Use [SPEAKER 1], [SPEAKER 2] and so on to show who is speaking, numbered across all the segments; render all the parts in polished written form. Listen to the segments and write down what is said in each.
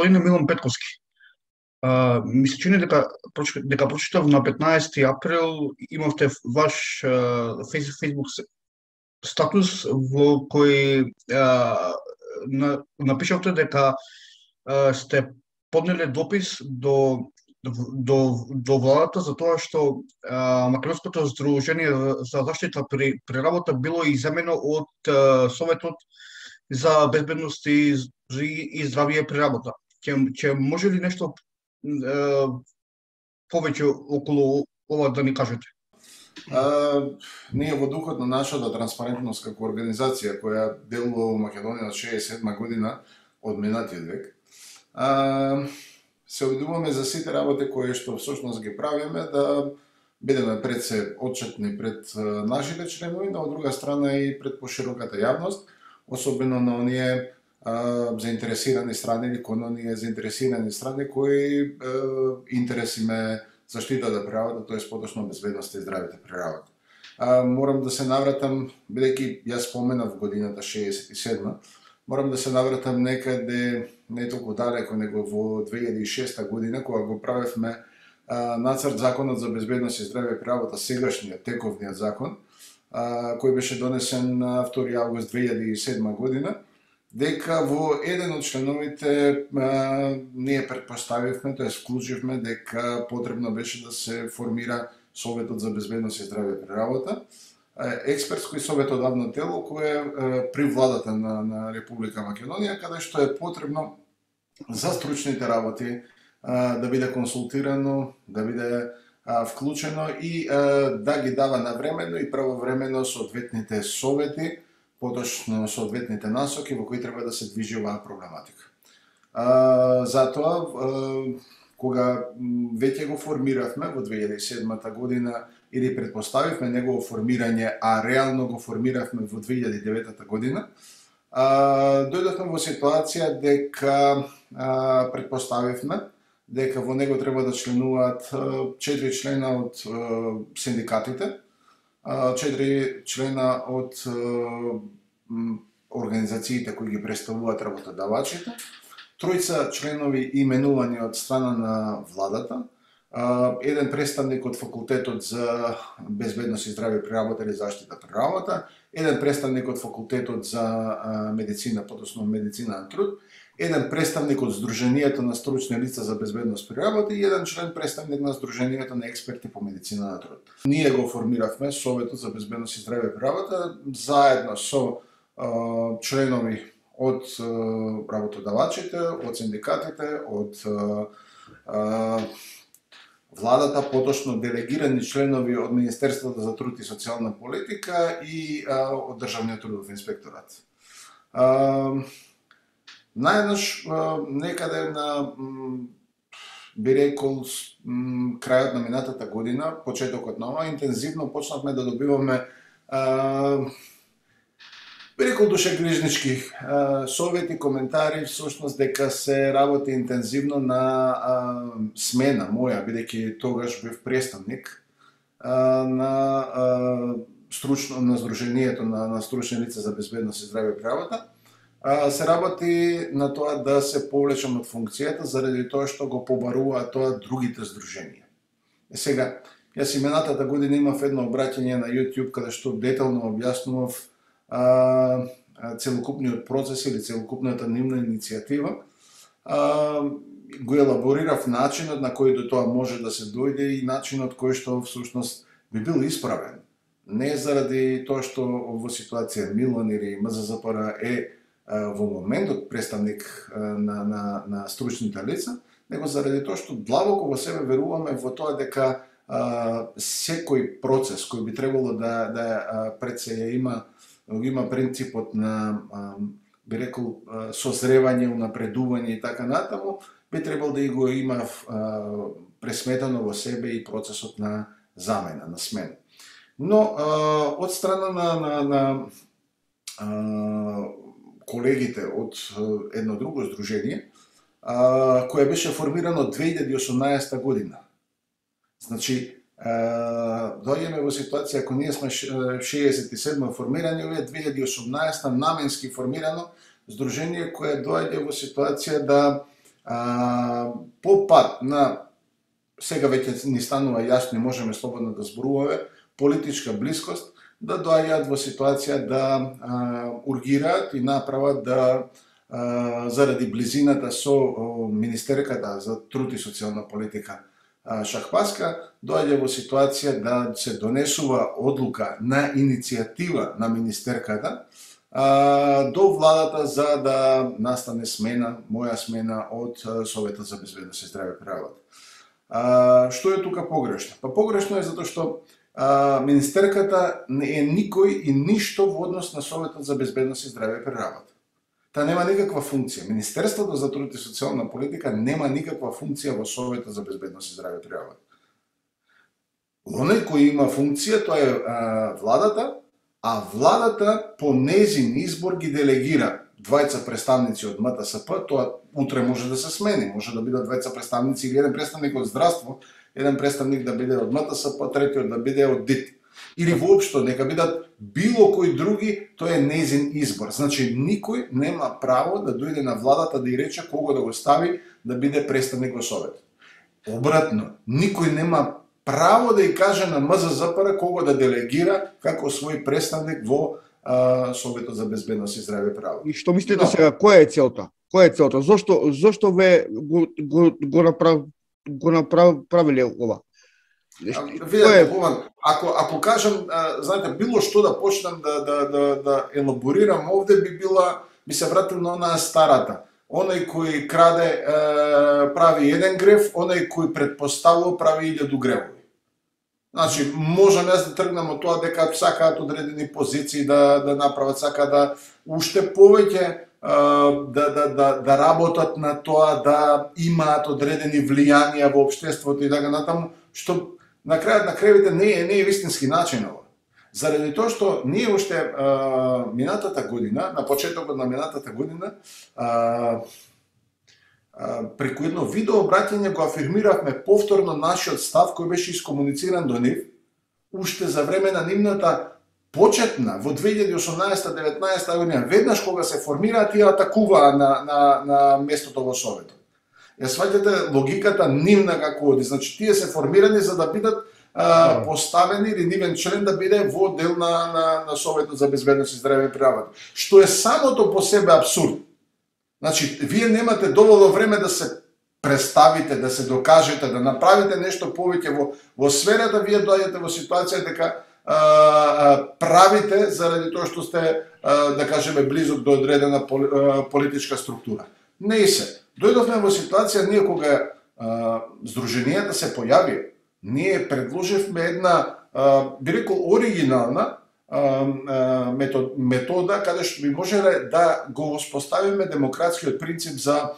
[SPEAKER 1] Господине Милан Петковски, ми се чини дека прочитав на 15 април имавте ваш Facebook статус во кој напишавте дека сте поднеле допис до владата за тоа што Македонското здружение за заштита при работа било иземено од Советот за безбедност и здравје при работа. Ќе може ли нешто повеќе околу ова да ни кажете?
[SPEAKER 2] Ние во духот на нашата транспарентност како организација која делува во Македонија од 67 година од минатиот век, се обидуваме за сите работи кои што всушност ги правиме да бидеме пред се отчетни пред нашите членови, но од друга страна и пред пошироката јавност, особено на оние заинтересирани страни или кон оние заинтересирани страни кои интерес им е заштитата при работа, тоа е поточно безбедност и здравјето при работа. Морам да се навратам, бидејќи јас споменав годината 67, морам да се навратам некаде не толку далеко, него во 2006 година, кога го правевме нацрт законот за безбедност и здравје при работа, сегашниот тековниот закон, кој беше донесен на 2 август 2007 година, дека во еден од членовите ние претпоставивме, тоа вклучивме дека потребно беше да се формира Советот за безбедност и здравје при работа, експертско и советодавно тело кое е при владата на Република Македонија, каде што е потребно за стручните работи да биде консултирано, да биде вклучено и да ги дава навремено и правовремено соодветните совети, поточно соодветните насоки во кои треба да се движи оваа проблематика. Затоа, кога веќе го формиравме во 2007 година или предпоставивме негово формирање, а реално го формиравме во 2009 година, дојдовме во ситуација дека предпоставивме дека во него треба да членуваат 4 члена од синдикатите, 4 члена од организациите кои ги представуваат работодавачите, 3 членови именувани од страна на владата, еден представник од факултетот за безбедност и здравје при работа или заштита при работа, еден представник од факултетот за медицина, потосно медицина на труд, еден представник од Сдруженијето на стручни лица за безбедност при работа и еден член представник на Сдруженијето на експерти по медицина на труд. Ние го формиравме Советот за безбедност и здравје при работа заедно со членови од работодавачите, од синдикатите, од владата, поточно делегирани членови од Министерството за труд и социјална политика и од Државниот трудов инспекторат. Наједнаш некаде на, би рекол, крајот на минатата година, почетокот на ова, интензивно почнавме да добиваме би рекол душегрижнички совети, коментари, всушност дека се работи интензивно на смена моја, бидејќи тогаш бев представник на Сдруженијето на стручни лица за безбедност и здравје при работа, се работи на тоа да се повлечам од функцијата заради тоа што го побаруваат тоа другите здруженија. Сега, јас именатата година имав едно обраќање на YouTube каде што детално објаснував целокупниот процес или целокупната нивна иницијатива, го елаборирав начинот на кој до тоа може да се дојде и начинот кој што всушност би бил исправен. Не заради тоа што во ситуација Милан или МЗЗПР е во моментот представник на стручните лица, него заради тоа што длабоко во себе веруваме во тоа дека секој процес кој би требало да пред се има принципот на, би рекол, созревање, унапредување и така натаму, би требало да го има пресметано во себе и процесот на замена, на смена. Но, од страна на колегите од едно друго здружение, кое беше формирано 2018 година. Значи, дојдеме во ситуација, ако ние сме 67 формирани, овие 2018 наменски формирано здружение кое доаѓа во ситуација да по пат на сега веќе ни станува јасно и можеме слободно да зборуваме политичка блискост, да доаѓаат во ситуација да ургираат и направат да заради близината со министерката за труд и социјална политика Шахпаска, доаѓа во ситуација да се донесува одлука на иницијатива на министерката до владата за да настане смена, моја смена од Советот за безбедност и здраве при работа. Што е тука погрешно? Па погрешно е затоа што министерката не е никој и ништо во однос на Советот за безбедност и здраве при работа. Та нема никаква функција. Министерството за труд и социјална политика нема никаква функција во Советот за безбедност и здраве при работа. Оној кој има функција, тоа е владата, а владата по незин избор ги делегира двајца представници од МТСП, тоа утре може да се смени, може да бидат двајца представници или еден представник од здравство, еден представник да биде од МТСП, третиот да биде од ДИТ. Или воопшто нека бидат било кои други, тоа е незин избор. Значи никој нема право да дојде на владата да и рече кого да го стави да биде представник во Совет. Обратно, никој нема право да и каже на МЗЗПР кого да делегира како свој представник во Советот за безбедност и здраве право.
[SPEAKER 1] И што мислите сега, која е целта? Која е целта? Зошто ве го направиле ова?
[SPEAKER 2] Видете, ако кажам, знаете, било што да почнам да елаборирам овде би се вратил на онаа старата. Оној кој краде прави еден грев, оној кој предпоставува прави 1000 гревови. Значи, можам јас да тргнам од тоа дека сакаат одредени позиции да направат, сака да уште повеќе да работат на тоа да имаат одредени влијанија во општеството и така натаму, што на крајот на кревите не е вистински начин ова. Заради тоа што ние уште минатата година, на почетокот на минатата година, преку едно видео обраќање го афирмиравме повторно нашиот став кој беше искомунициран до нив, уште за време на нивната почетна во 2018-19 година, веднаш кога се формираат и атакуваа на местото во Советот. Ја сваќате логиката нивна како оди, значи тие се формирани за да бидат поставени или нивен член да биде во дел на Советот за безбедност и здраве при работа. Што е самото по себе абсурд. Значи, вие немате доволно време да се представите, да се докажете, да направите нешто повеќе во сферата, вие доаѓате во ситуација дека правите заради тоа што сте, да кажеме, близок до одредена политичка структура. Не и се. Дојдовме во ситуација, ние кога Сдруженијата се појави, ние предложивме една, би рекол, оригинална метода каде што би можеле да го воспоставиме демократскиот принцип за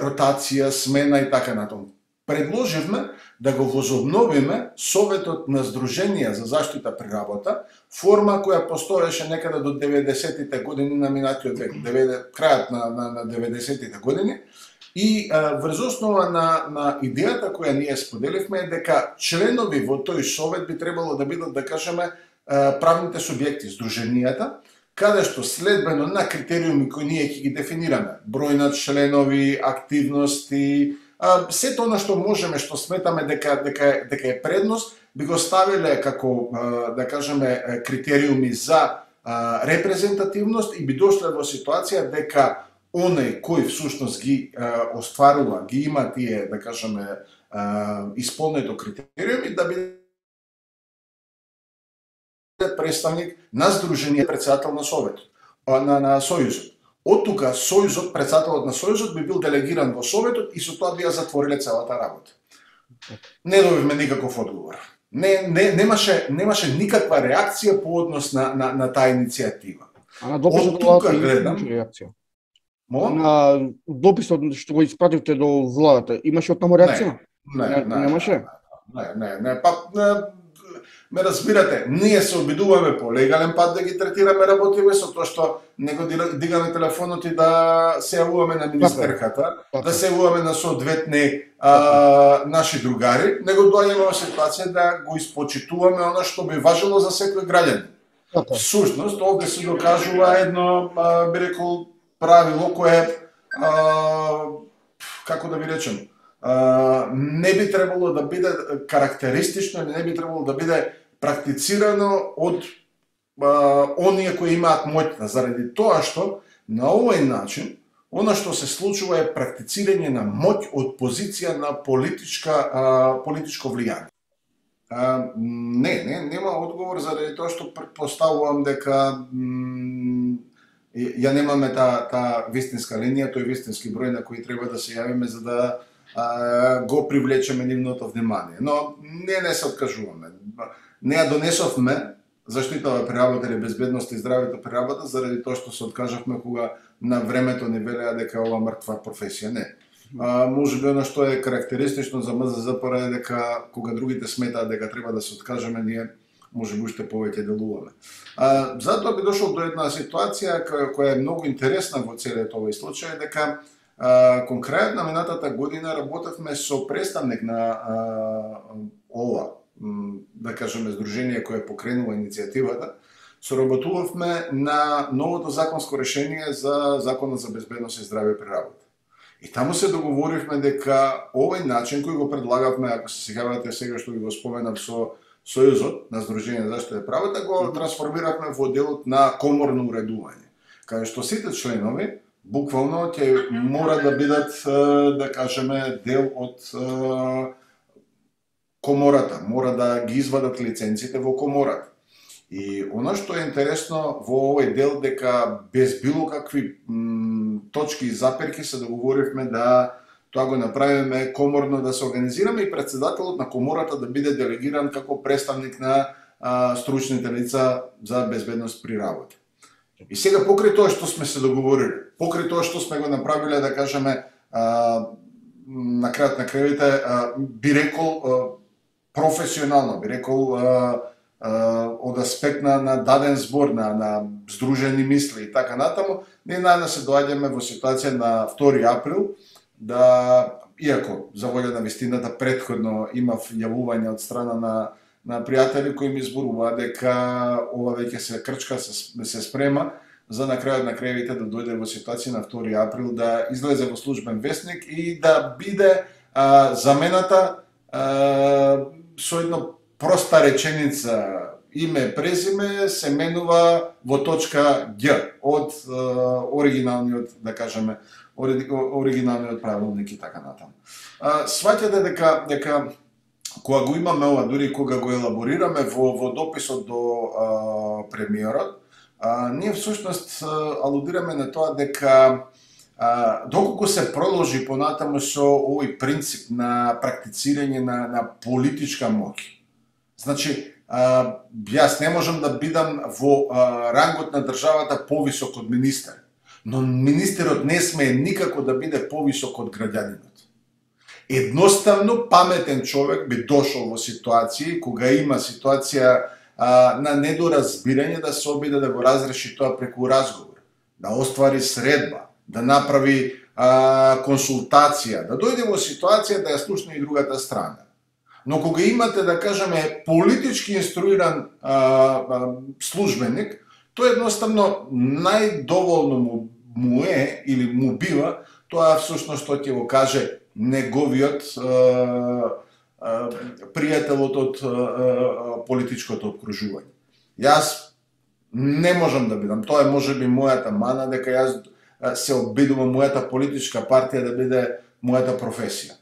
[SPEAKER 2] ротација, смена и така натаму. Предложивме да го возобновиме Советот на Сдруженија за заштита при работа, форма која постоеше некаде до 90-тите години на минатиот век, крајот на 90-тите години. И врз основа на идејата која ние споделивме е дека членови во тој совет би требало да бидат, да кажеме, правните субјекти, Сдруженијата, каде што следбено на критериуми кои ние ќе ги дефинираме, број на членови, активности, сето она што можеме, што сметаме дека е предност, би го ставиле како, да кажеме, критериуми за репрезентативност и би дошле во ситуација дека оној кој всушност ги остварува, ги има тие, да кажеме, исполнето критериуми, да биде представник на Сдружение, председател на Советот, на Сојузот. Од тука Сојузот, председателот на Сојузот би бил делегиран во Советот и со тоа би ја затвориле целата работа. Не добивме никаков одговор. Немаше никаква реакција по однос на таа иницијатива.
[SPEAKER 1] Од тука гледам реакција. На дописот што го испративте до владата, имаше од таму реакција? Немаше?
[SPEAKER 2] Не, ме разбирате, ние се обидуваме по легален пат да ги третираме работиве, со тоа што не го дигаме телефонот и да се јавуваме на министерката, да се јавуваме на соодветни наши другари, него доаѓаме во ситуација да го испочитуваме она што би важело за секој граѓанин. Всушност, овде се докажува едно, би рекол, правило кое а, како да ви речем, не би требало да биде карактеристично, не би требало да биде практицирано од оние кои имаат моќта, заради тоа што на овој начин она што се случува е практицирање на моќ од позиција на политичко влијание. Нема одговор заради тоа што претпоставувам дека ја немаме таа вистинска линија, тој вистински број на кој треба да се јавиме за да го привлечеме нивното внимание. Но не се откажуваме. Не ја донесовме заштитава при работа или безбедност и здравето при работа заради тоа што се откажавме кога на времето ни велеа дека ова мртва професија. Не. Може би оно што е карактеристично за МЗЗПР е дека кога другите сметаат дека треба да се откажеме, ние може би уште повеќе делуваме. Затоа би дошол до една ситуација која е многу интересна во целиот овој случај, дека кон крајот на минатата година работевме со представник на ова, да кажеме, здружение кое покренува иницијативата, соработувавме на новото законско решение за Законот за безбедност и здравје при работа. И таму се договоривме дека овој начин кој го предлагавме, ако се сеќавате сега што ви го споменав со Сојузот на Здружение за заштита и правата, го трансформиравме во делот на коморно уредување, каде што сите членови буквално ќе мора да бидат, да кажеме, дел од комората, мора да ги извадат лиценците во комората. И оно што е интересно во овој дел дека без било какви точки и заперки се договоривме да тоа го направиме коморно, да се организираме и председателот на комората да биде делегиран како представник на стручните лица за безбедност при работа. И сега покрај тоа што сме се договорили, покрај тоа што сме го направиле, да кажеме, на крајот на крајите, би рекол професионално, би рекол од аспект на даден збор, на здружени мисли и така натаму, ние најна се доаѓаме во ситуација на 2 април, да, иако за волја на вистината претходно имав јавување од страна на пријатели кои ми зборуваа дека ова веќе се крчка, се спрема, за на крајот на крајите да дојде во ситуација на 2 април да излезе во службен весник и да биде замената со едно проста реченица, име, презиме, се менува во точка Г од оригиналниот, да кажеме, оригиналниот правилник и така натаму. Сваќате дека кога го имаме ова, дури кога го елаборираме во дописот до премиерот, ние всушност алудираме на тоа дека доколку се продолжи понатаму со овој принцип на практицирање на политичка моќ, значи, јас не можам да бидам во рангот на државата повисок од министер, но министерот не смее никако да биде повисок од граѓанинот. Едноставно, паметен човек би дошол во ситуација, кога има ситуација на недоразбирање, да се обиде да го разреши тоа преку разговор, да оствари средба, да направи консултација, да дојде во ситуација да ја слушне и другата страна. Но кога имате, да кажеме, политички инструиран службеник, тоа едноставно најдоволно му е или му бива тоа всушност што ќе го каже неговиот пријателот од политичкото обкружување. Јас не можам да бидам, тоа е можеби мојата мана, дека јас се обидувам мојата политичка партија да биде мојата професија.